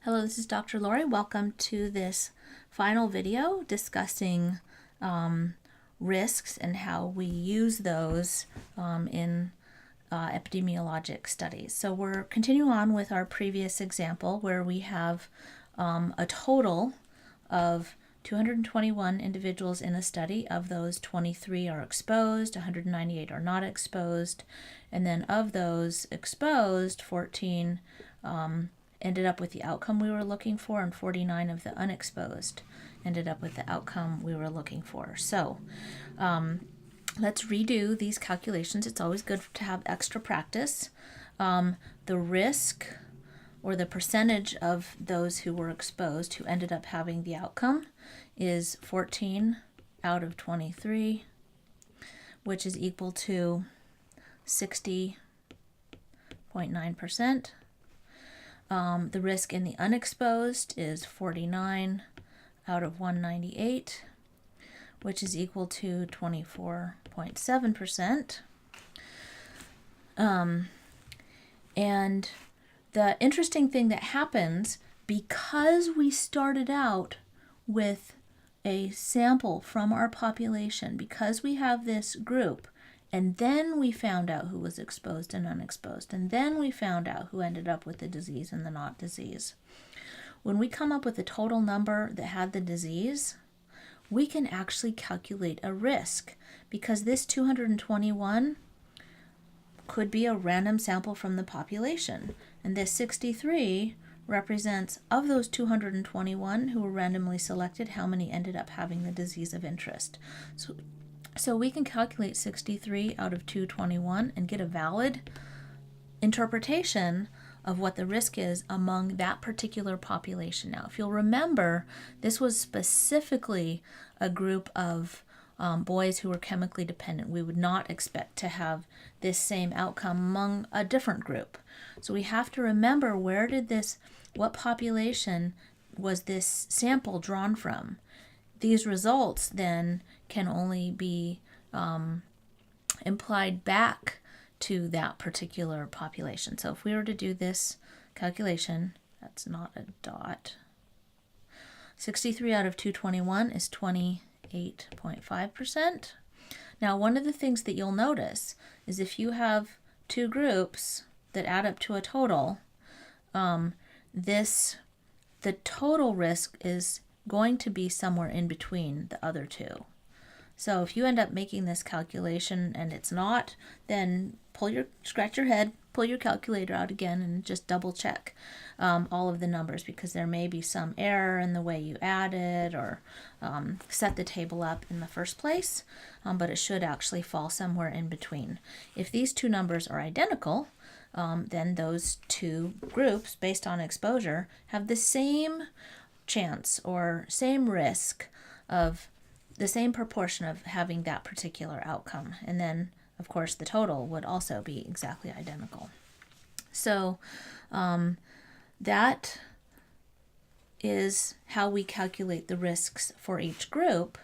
Hello, this is Dr. Lori. Welcome to this final video discussing risks and how we use those in epidemiologic studies. So we're continuing on with our previous example where we have a total of 221 individuals in a study. Of those, 23 are exposed, 198 are not exposed, and then of those exposed, 14 ended up with the outcome we were looking for, and 49 of the unexposed ended up with the outcome we were looking for. So let's redo these calculations. It's always good to have extra practice. The risk or the percentage of those who were exposed who ended up having the outcome is 14 out of 23, which is equal to 60.9%. The risk in the unexposed is 49 out of 198, which is equal to 24.7%. And the interesting thing that happens, because we started out with a sample from our population, because we have this group, and then we found out who was exposed and unexposed, and then we found out who ended up with the disease and the not disease. When we come up with a total number that had the disease, we can actually calculate a risk, because this 221 could be a random sample from the population, and this 63 represents, of those 221 who were randomly selected, how many ended up having the disease of interest. So we can calculate 63 out of 221 and get a valid interpretation of what the risk is among that particular population. Now, if you'll remember, this was specifically a group of boys who were chemically dependent. We would not expect to have this same outcome among a different group. So we have to remember, what population was this sample drawn from? These results then can only be implied back to that particular population. So if we were to do this calculation, that's not a dot. 63 out of 221 is 28.5%. Now, one of the things that you'll notice is if you have two groups that add up to a total, the total risk is going to be somewhere in between the other two. So if you end up making this calculation and it's not, then scratch your head, pull your calculator out again, and just double check all of the numbers, because there may be some error in the way you added or set the table up in the first place, but it should actually fall somewhere in between. If these two numbers are identical, then those two groups, based on exposure, have the same chance or same risk of the same proportion of having that particular outcome. And then, of course, the total would also be exactly identical. So that is how we calculate the risks for each group.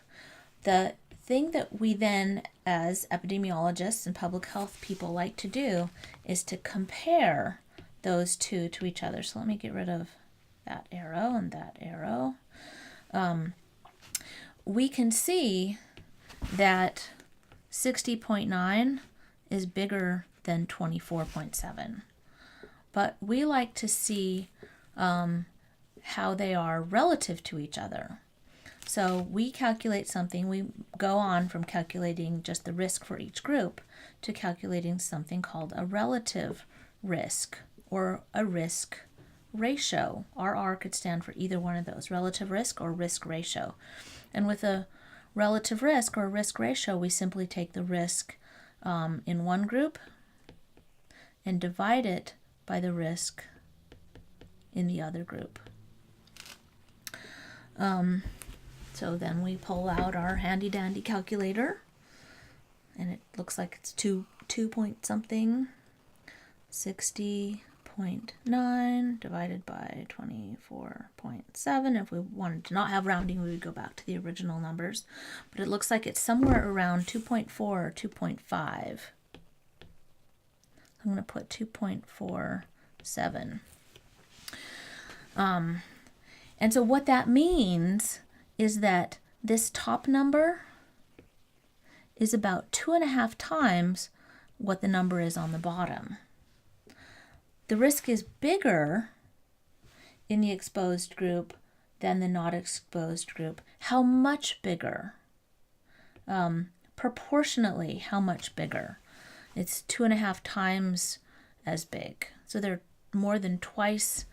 The thing that we then, as epidemiologists and public health people, like to do is to compare those two to each other. So let me get rid of that arrow and that arrow. We can see that 60.9 is bigger than 24.7. But we like to see how they are relative to each other. So we calculate something, we go on from calculating just the risk for each group to calculating something called a relative risk, or a risk ratio. RR could stand for either one of those, relative risk or risk ratio. And with a relative risk or risk ratio, we simply take the risk in one group and divide it by the risk in the other group. So then we pull out our handy dandy calculator, and it looks like it's 2 point something. 60.9 divided by 24.7. If we wanted to not have rounding, we would go back to the original numbers. But it looks like it's somewhere around 2.4 or 2.5. I'm going to put 2.47. And so what that means is that this top number is about 2.5 times what the number is on the bottom. The risk is bigger in the exposed group than the not exposed group. How much bigger? Proportionately, how much bigger? It's 2.5 times as big. So they're more than twice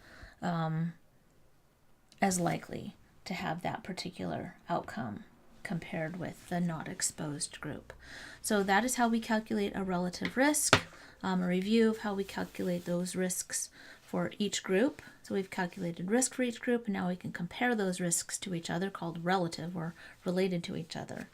as likely to have that particular outcome compared with the not exposed group. So that is how we calculate a relative risk, a review of how we calculate those risks for each group. So we've calculated risk for each group, and now we can compare those risks to each other, called relative or related to each other.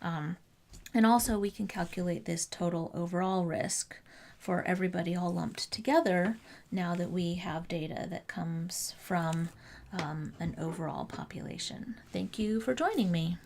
And also we can calculate this total overall risk for everybody all lumped together now that we have data that comes from an overall population. Thank you for joining me.